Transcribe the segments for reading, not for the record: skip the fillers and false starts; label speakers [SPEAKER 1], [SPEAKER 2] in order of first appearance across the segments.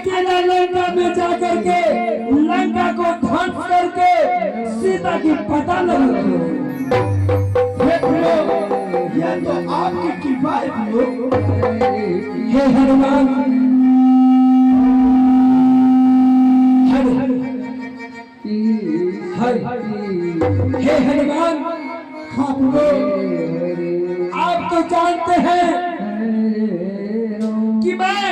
[SPEAKER 1] अकेला लंका में जाकर के लंका को ध्वंस करके सीता की पता लगा।
[SPEAKER 2] यह तो आपकी कृपा है प्रभु।
[SPEAKER 1] हे हनुमान, हे हनुमान, आप तो जानते हैं कि मैं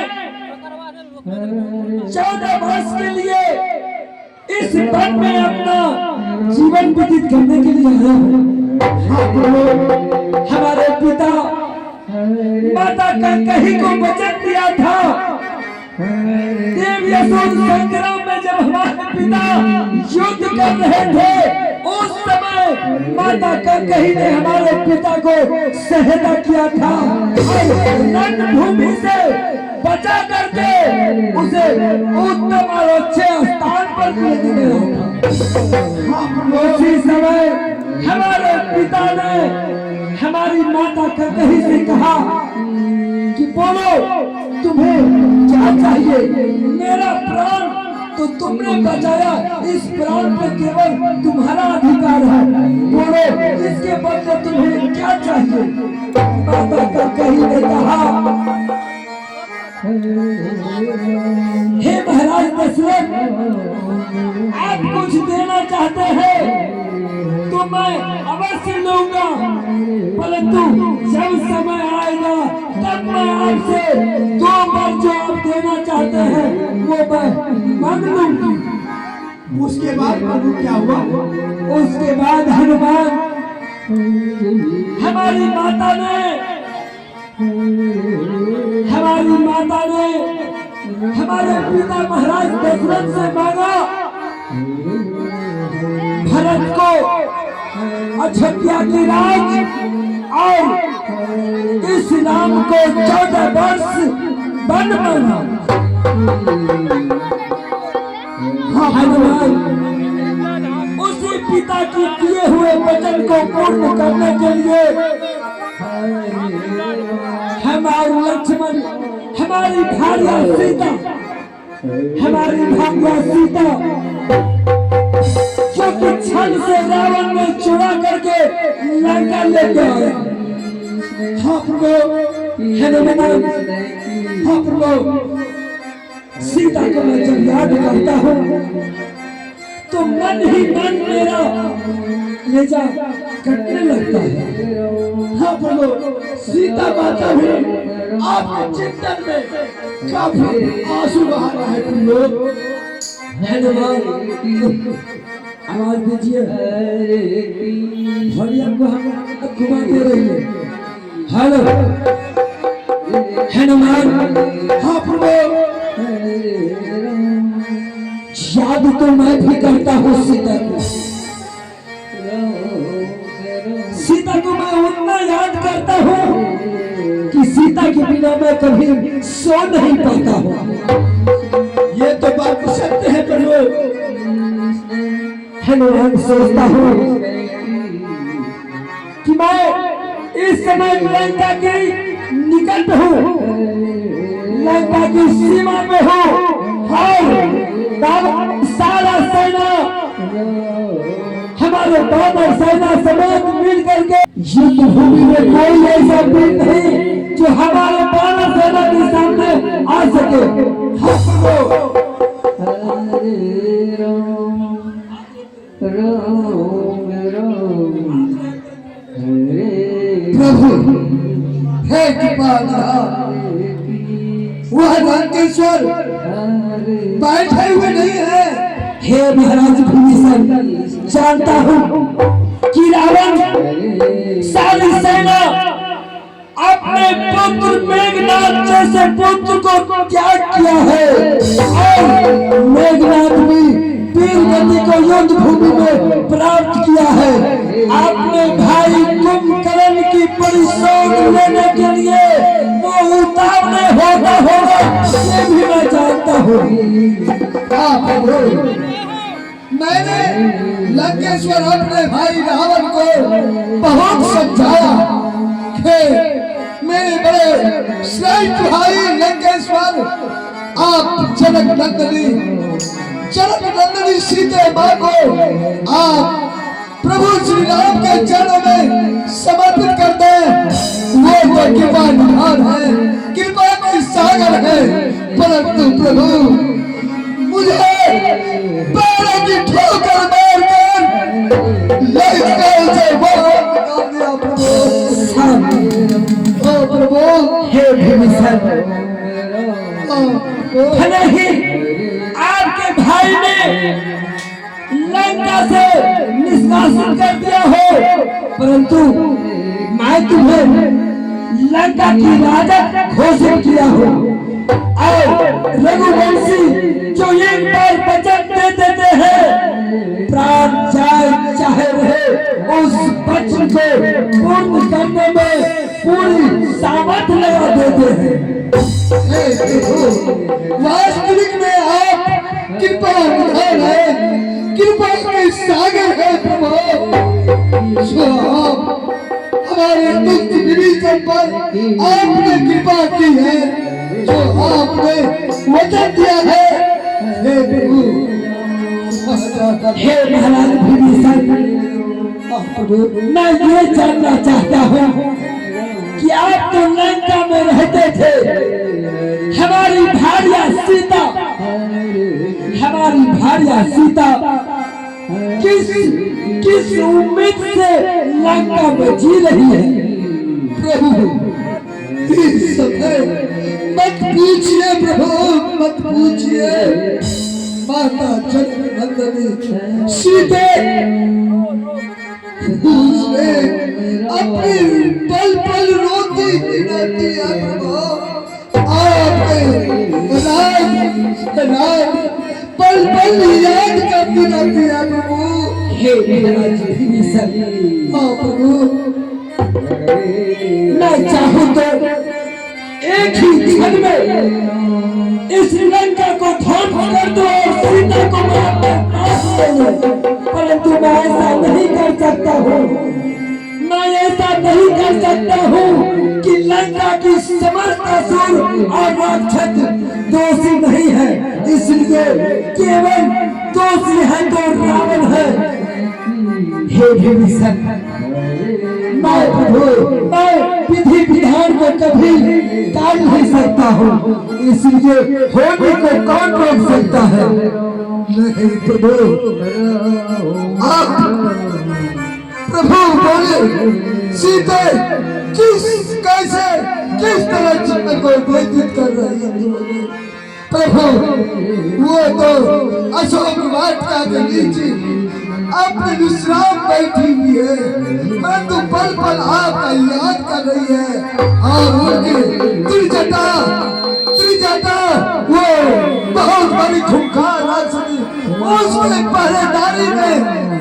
[SPEAKER 1] 14 वर्ष के लिए इस वन में अपना जीवन व्यतीत करने के लिए आया हूँ। हमारे पिता माता कैकेयी को वचन दिया था, देवयसुर संग्राम में जब हमारे पिता युद्ध कर रहे थे, उस समय माता कैकेयी ने हमारे पिता को सहायता किया था और रणभूमि से बचा करके उसे उत्तम और अच्छे स्थान पर लेके गया था। उसी समय हमारे पिता ने हमारी माता कैकेयी से कहा कि बोलो तुम्हें क्या चाहिए। मेरा प्राण तो तुमने बचाया, इस प्राण पे केवल तुम्हारा अधिकार है, बोलो इसके बदले तुम्हें क्या चाहिए। माता कैकेयी ने कहा, हे महाराज दशरथ, आप कुछ देना चाहते हैं तो मैं अवश्य लूंगा, परंतु जब समय आएगा तब मैं आपसे 2 बार जो आप देना चाहते हैं वो मैं मांग लूंगी।
[SPEAKER 2] उसके बाद प्रभु क्या हुआ?
[SPEAKER 1] उसके बाद हनुमान, हमारी माता ने हमारे पिता महाराज दशरथ से मांगा भरत को अयोध्या की राज और इस राम को 14 वर्ष वन मांगा। हनुमान उसी पिता की किए हुए वचन को पूर्ण करने के लिए हमारे लक्ष्मण, हमारी भार्या सीता जो कि क्षण से रावण ने चुरा करके लंका ले गया। हाँ प्रभु, हनुमान, हाँ प्रभु, सीता को मैं जब याद करता हूँ तो मन ही मन मेरा लेजा कटने लगता है।
[SPEAKER 2] हाँ प्रभु, सीता माता भी आपके चिंतन में काफी आंसू बहा रहा है प्रभु।
[SPEAKER 1] आवाज दीजिए, वॉल्यूम को हम घुमाते रहिए। हेलो हनुमान,
[SPEAKER 2] हाँ प्रभु,
[SPEAKER 1] याद तो मैं भी करता हूँ सीता को मैं उतना याद करता हूँ कि सीता के बिना मैं कभी सो नहीं पाता हूँ।
[SPEAKER 2] ये तो बात सत्य है प्रभु।
[SPEAKER 1] हनुमान सोचता हूँ कि मैं इस समय लंका के निकट हूँ, लंका की सीमा में हूँ और सारा सेना, हमारे दोनों सेना समेत मिल करके युद्ध भूमि में कोई ऐसा वीर नहीं जो हमारे दोनों सेना के सामने आ सके।
[SPEAKER 2] प्रभु हे कृपानिधान, वह लंकेश्वर बैठे हुए नहीं है।
[SPEAKER 1] हे महाराज विभीषण, जानता हूँ कि रावण सारी सेना अपने पुत्र मेघनाथ जैसे पुत्र को त्याग किया है और मेघनाथ भी वीर गति को युद्ध भूमि में प्राप्त किया है। अपने भाई कुंभकर्ण की परिशोध लेने के लिए वो उतावले होता होगा, ये भी मैं जानता हूँ।
[SPEAKER 2] मैंने लंकेश्वर अपने भाई रावण को बहुत समझाया कि मेरे बड़े श्रेष्ठ भाई लंकेश्वर, आप जनक नंदनी सीते माँ को आप प्रभु श्री राम के चरणों में समर्पित कर दें। वो तो कृपा निधान है, कृपा के सागर है, परंतु प्रभु मुझे पैरों की ठोकर मारकर लंका से बाहर निकाल दिया प्रभु। ओ प्रभु
[SPEAKER 1] हे विभीषण, भले ही आपके भाई ने लंका से निष्कासित कर दिया हो, परंतु मैं तुम्हें लंका की राजा घोषित किया हो। और रघुवंशी जो एक बार वचन दे देते हैं, प्राण जाए चाहे रहे, उस वचन को पूर्ण करने में पूरी सामर्थ्य लगा देते हैं।
[SPEAKER 2] वास्तविक में आप कृपा निधान है, कृपा के सागर है प्रभु। जो आप हमारे दुष्ट विभीषण पर आपने कृपा की है, जो आपने वचन दिया है, हे प्रभु।
[SPEAKER 1] हे महाराज विभीषण, मैं ये जानना चाहता हूँ कि आप तो लंका में रहते थे, हमारी भार्या सीता किस उम्मीद से लंका में जी रही है?
[SPEAKER 2] प्रभु इस समय मत पूछिए प्रभु, मत पूछिए। माता जनक नंदनी सीते उसने अपनी पल पल रोती रहती है प्रभु। आपके राज पल पल याद करती रहती है प्रभु।
[SPEAKER 1] हे महाराज विभीषण,
[SPEAKER 2] प्रभु
[SPEAKER 1] मैं चाहूं तो एक ही क्षण में इस लंका को ध्वंस कर दो और सीता को मैं अपने पास ले लूं, परंतु मैं ऐसा नहीं कर सकता हूँ। मैं ऐसा नहीं कर सकता हूँ कि लंका की समस्त असुर और राक्षस दोषी नहीं है, इसलिए केवल दोषी है तो रावण है। हे विभीषण, मैं विधि विधान को कभी टाल नहीं सकता हूँ, इसलिए होने को कौन रोक सकता है?
[SPEAKER 2] नहीं प्रभु, आप प्रभु बोले सीते किस तरह चिन्ह को व्यतीत कर रही है प्रभु। वो तो अशोक वाटिका के नीचे अपने विश्राम बैठी हुई है, परंतु पल पल आपका याद कर रही है। और उनकी त्रिजटा वो बहुत बड़ी खूंखार राक्षसी उसके पहरेदारी में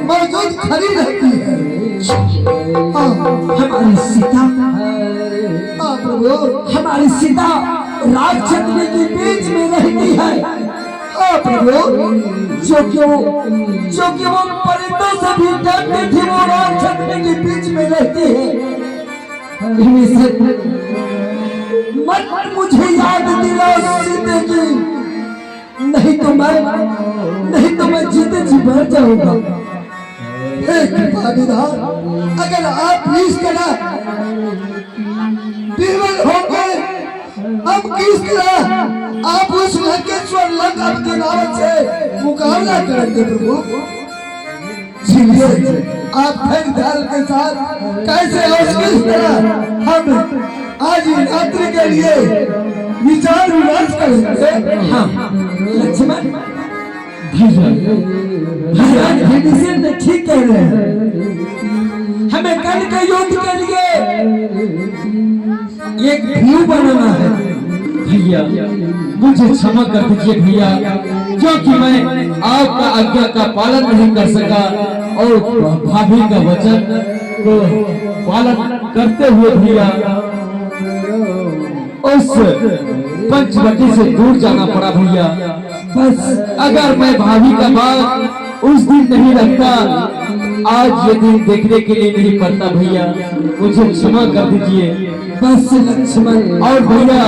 [SPEAKER 2] मौजूद खड़ी रहती है।
[SPEAKER 1] हमारी सीता राजछत्री के बीच में रहती है। जो कि वो परिंदों से भी डरती थी, वो राजछत्री के बीच में रहती है। मत मुझे याद दिलाओ सीते की, नहीं तो मैं जीते जी मर जाऊंगा।
[SPEAKER 2] अगर आप इस तरह विवल हो गए, अब किस तरह आप उस लंकेश्वर लंका के नाम से मुकाबला करेंगे प्रभु? आप धैर्य ध्यान के साथ कैसे और किस तरह हम आज रात्रि के लिए विचार विमर्श करेंगे?
[SPEAKER 1] हाँ लक्ष्मण, महाराज विभीषण ने ठीक कह रहे हैं। हमें कल के युद्ध के लिए एक व्यू बनाना है।
[SPEAKER 3] भैया मुझे क्षमा कर दीजिए भैया, क्योंकि मैं आपका आज्ञा का पालन नहीं कर सका और भाभी का वचन को पालन करते हुए भैया उस पंचवटी से दूर जाना पड़ा भैया। बस अगर मैं भाभी का बात उस दिन नहीं रखता, आज ये दिन देखने के लिए नहीं पड़ता भैया, मुझे क्षमा कर दीजिए।
[SPEAKER 1] बस लक्ष्मण,
[SPEAKER 3] और भैया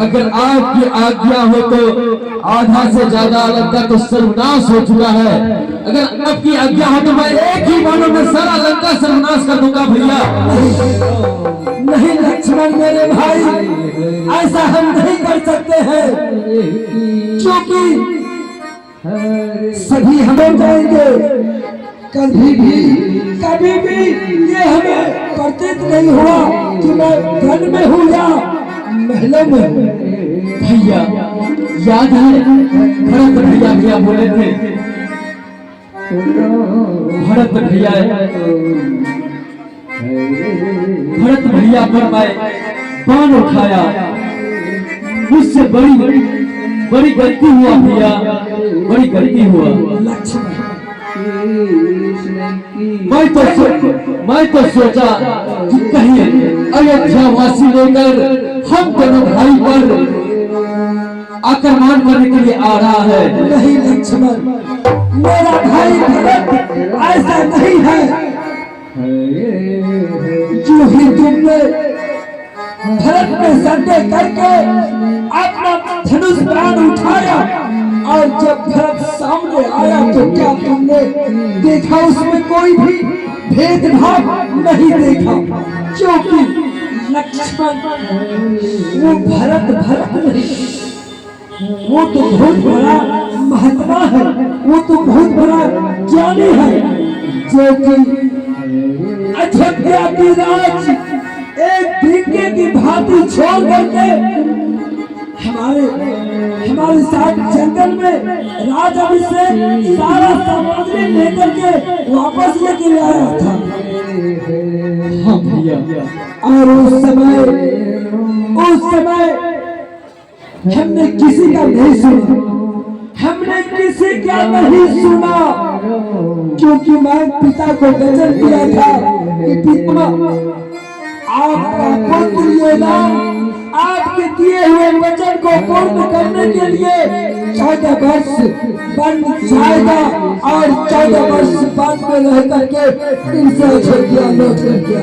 [SPEAKER 3] अगर आपकी आज्ञा हो तो आधा से ज्यादा लंका तो सर्वनाश हो चुका है। अगर आपकी आज्ञा हो तो मैं एक ही बाणों में सारा लंका सर्वनाश कर दूंगा भैया।
[SPEAKER 1] नहीं लक्ष्मण मेरे भाई, ऐसा हम नहीं कर सकते हैं, क्योंकि सभी हमें जाएंगे। कभी भी ये हमें प्रतीत नहीं हुआ कि मैं वन में हूँ या महलों में हूँ।
[SPEAKER 3] भैया याद है भरत भैया क्या बोले थे? भरत भैया पर मैं बाण उठाया, मुझसे बड़ी गलती हुआ भैया, बड़ी गलती हुआ। मैं तो सोचा कि कहीं अयोध्या वासी लेकर हम दोनों भाई पर आक्रमण करने के लिए आ रहा है।
[SPEAKER 1] नहीं लक्ष्मण, मेरा भाई भरत ऐसा नहीं है। जो ही तुमने भरत में संदेह करके अपना धनुष बाण उठाया और जब भरत सामने आया तो क्या तुमने देखा उसमें कोई भी भेदभाव नहीं देखा? क्योंकि लक्ष्मण वो भरत नहीं, वो तो बहुत बड़ा महात्मा है, वो तो बहुत बड़ा ज्ञानी है, जो कि अयोध्या की राज एक दीके की भांति छोड़ करके हमारे साथ जंगल में राज अभिषेक सारा सामग्री लेकर के वापस लेके आया था।
[SPEAKER 3] हाँ भैया,
[SPEAKER 1] और उस समय हमने किसी का नहीं सुना, क्योंकि मैं पिता को वचन दिया था कि पिता आपका पुत्र योदान आपके दिए हुए वचन को पूर्ण करने के लिए 14 वर्ष बन जाएगा और 14 वर्ष बाद में रह करके इनसे अयोध्या लौट करके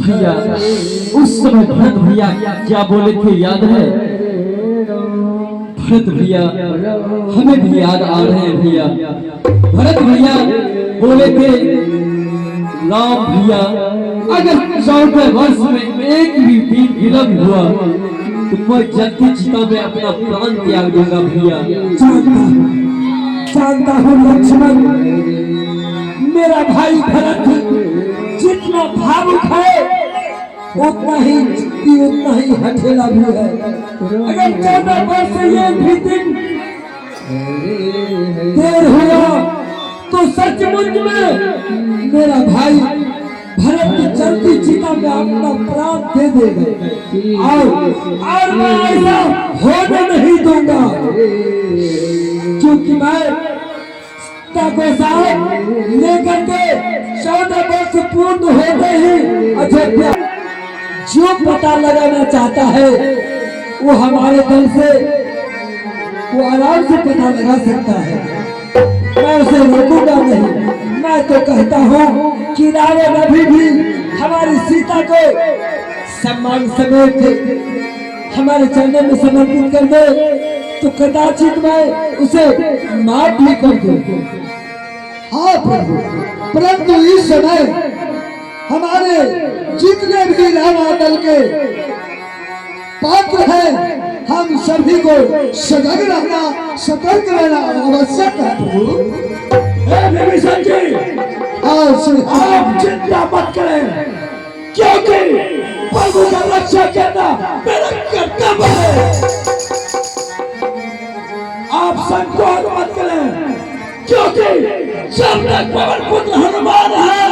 [SPEAKER 3] भैया उस समय भरत भैया क्या बोले थे याद है? भरत भैया हमें भी याद आ रहे हैं भैया। भरत भैया बोले थे राम भैया अगर 14 वर्ष में एक भी दिन विलम्ब हुआ तो मैं जल्दी चिता में अपना प्राण त्याग दूंगा भैया।
[SPEAKER 1] जानता हूँ लक्ष्मण, मेरा भाई भरत जितना भावुक है उतना ही हठेला भी है। अगर 14 वर्ष से ये भी दिन देर हुआ तो सचमुच में मेरा भाई भरत की चलती चिता में अपना प्राण दे देगा और मैं ऐसा होने नहीं दूंगा, क्योंकि मैं लेकर के 14 वर्ष पूर्ण होते ही अयोध्या जो पता लगाना चाहता है वो हमारे दल से वो आराम से पता लगा सकता है। मैं उसे रोकूंगा नहीं। मैं तो कहता हूँ कि रावण अभी भी हमारी सीता को सम्मान समेत हमारे चरणों में समर्पित कर दे तो कदाचित मैं उसे माफ भी कर दूं।
[SPEAKER 2] हाँ प्रभु, परंतु इस समय हमारे जितने भी रावण दल के पात्र हैं हम सभी को सजग रहना, सतर्क रहना आवश्यक है प्रभु।
[SPEAKER 1] विभीषण जी, आप चिंता मत करें, क्योंकि प्रभु का रक्षा करना मेरा कर्तव्य है। आप संकोच मत करें, क्योंकि जब तक पवन पुत्र हनुमान है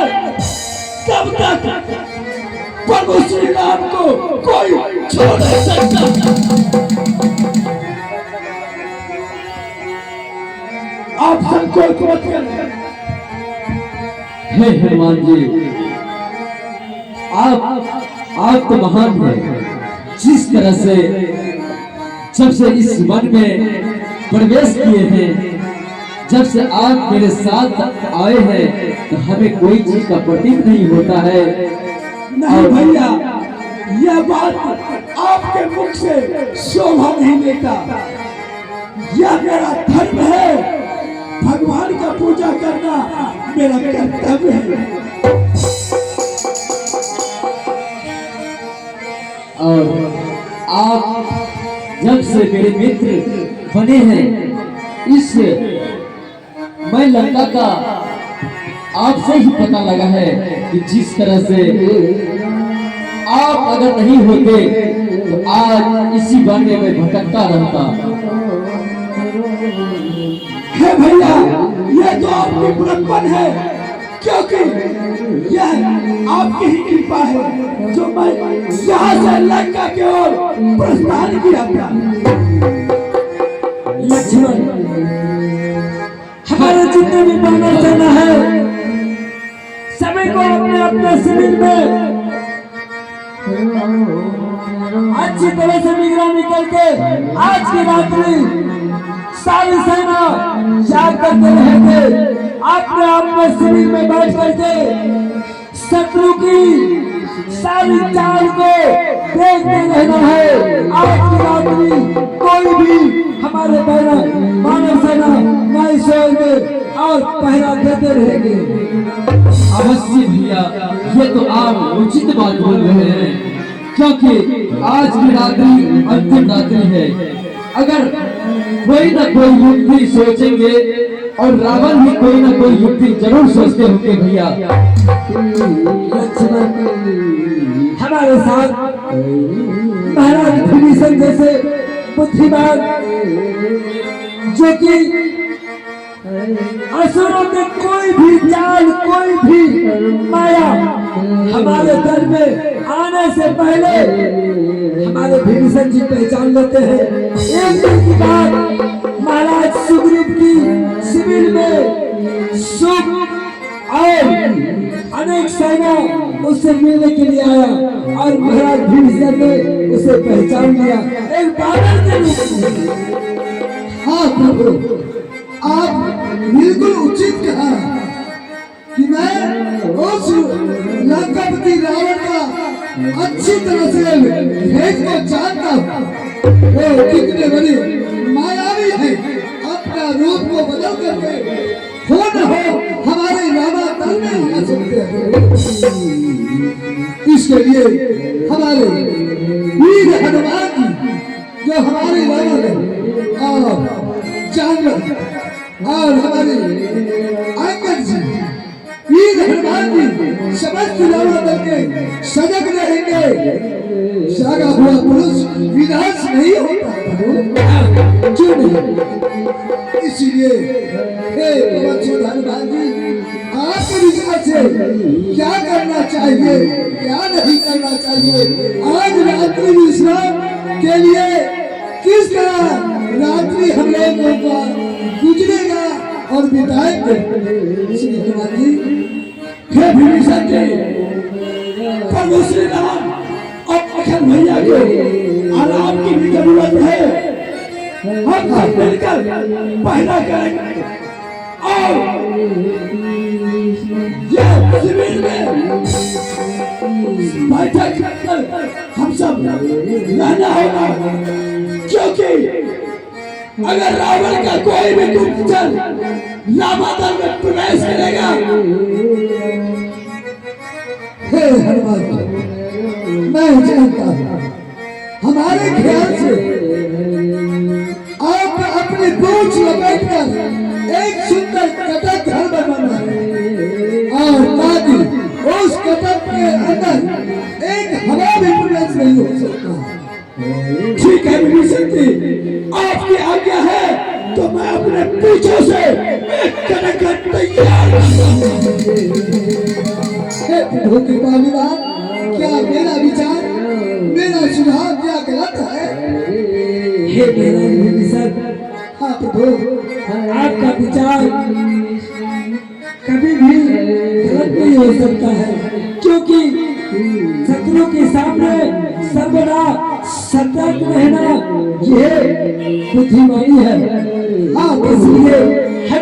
[SPEAKER 1] तब तक प्रभु श्री राम को कोई छोड़ नहीं सकता। आप संकोच मत करें।
[SPEAKER 3] हे हनुमान जी, आप तो महान हैं। जिस तरह से जब से इस वन में प्रवेश किए हैं, जब से आप मेरे साथ आए हैं तो हमें कोई चीज का प्रतीत नहीं होता है।
[SPEAKER 1] नहीं भैया, यह बात आपके मुख से शोभा नहीं देता। यह मेरा धर्म है, भगवान का पूजा करना मेरा कर्तव्य है।
[SPEAKER 3] और आप जब से मेरे मित्र बने हैं, इस मैं लंका का आपसे ही पता लगा है कि जिस तरह से आप अगर नहीं होते तो आज इसी बाने में भटकता रहता।
[SPEAKER 1] है भैया, यह तो आपकी बड़प्पन है, क्योंकि यह आपकी ही कृपा है जो मैं यहाँ से लंका की ओर प्रस्थान किया था। लक्ष्मण, हमारे जितने भी मानव सेना है, सभी को अपने अपने शिविर में अच्छी तरह से निगरानी करके आज की रात्रि सारी सेना जाग करते रहेंगे। अपने अपने शिविर में बैठ करके शत्रु की सारी चाल को देखते रहना है। आज की रात्रि कोई भी हमारे मानव सेना नहीं सोएंगे और पहरा देते रहेंगे।
[SPEAKER 3] अवश्य भैया, ये तो आप उचित बात बोल रहे हैं, क्योंकि आज की रात्रि अंतिम रात्रि है। अगर कोई ना कोई युक्ति सोचेंगे, और रावण भी कोई ना कोई युक्ति जरूर सोचते होंगे भैया।
[SPEAKER 1] हमारे साथ महाराज विभीषण जैसे बुद्धिमान, जो कि असुरों के कोई भी चाल, कोई भी माया हमारे दल में आने से पहले हमारे विभीषण जी पहचान लेते हैं। एक दिन की बात, महाराज सुग्रीव की शिविर में सुख और अनेक सेना उससे मिलने के लिए आया, और महाराज विभीषण ने उसे पहचान लिया एक बादल के रूप में।
[SPEAKER 2] हाँ प्रभु, आप बिल्कुल उचित कहा कि मैं उस लंकापति रावण का अच्छी तरह से भेद को जानता हूँ। वो कितने बड़े मायावी है, अपना रूप को बदल करके हो न हो हमारे रामा दल में आ सकते हैं। इसके लिए हमारे वीर हनुमान जी, जो हमारे रामा दल और जानवर, और हमारे अंगद जी, वीर हनुमान जी समस्त रावण दल के सजग रहेंगे। जागा हुआ पुरुष विनाश नहीं होता, क्यों नहीं? इसीलिए हे हनुमान जी, आपके विचार से क्या करना चाहिए, क्या नहीं करना चाहिए? आज रात्रि विश्राम के लिए किस तरह रात्रि हम लोगों का गुजरेगा और बिताएंगे? इसलिए हनुमान जी,
[SPEAKER 1] हे विभीषण जी, प्रभु श्री राम और अखिल भैया को आराम की भी जरूरत है। हम सब मिलकर पहरा करेंगे और यह शिविर में बैठक कर हम सब रहना होगा, क्योंकि अगर रावण का कोई भी गुप्तचर रामादल में प्रवेश करेगा।
[SPEAKER 2] हे हनुमान जी, मैं जानता हूँ हमारे ख्याल से आप अपनी पूंछ लपेटकर एक सुंदर कटक घर बनवाना है, और ताकि उस कटक के अंदर एक हवा भी प्रवेश नहीं हो सकता।
[SPEAKER 1] ठीक है विभीषण जी, आपकी आज्ञा है तो मैं अपने पीछे से एक कटक तैयार
[SPEAKER 2] कृपालुदान, क्या मेरा विचार, मेरा सुझाव क्या गलत है?
[SPEAKER 1] हे मेरा विभीषण,
[SPEAKER 2] हाँ प्रभु,
[SPEAKER 1] आपका विचार कभी भी गलत नहीं हो सकता है, क्योंकि शत्रु के सामने सर्वदा सतर्क रहना यह बुद्धिमानी है। हाँ, इसलिए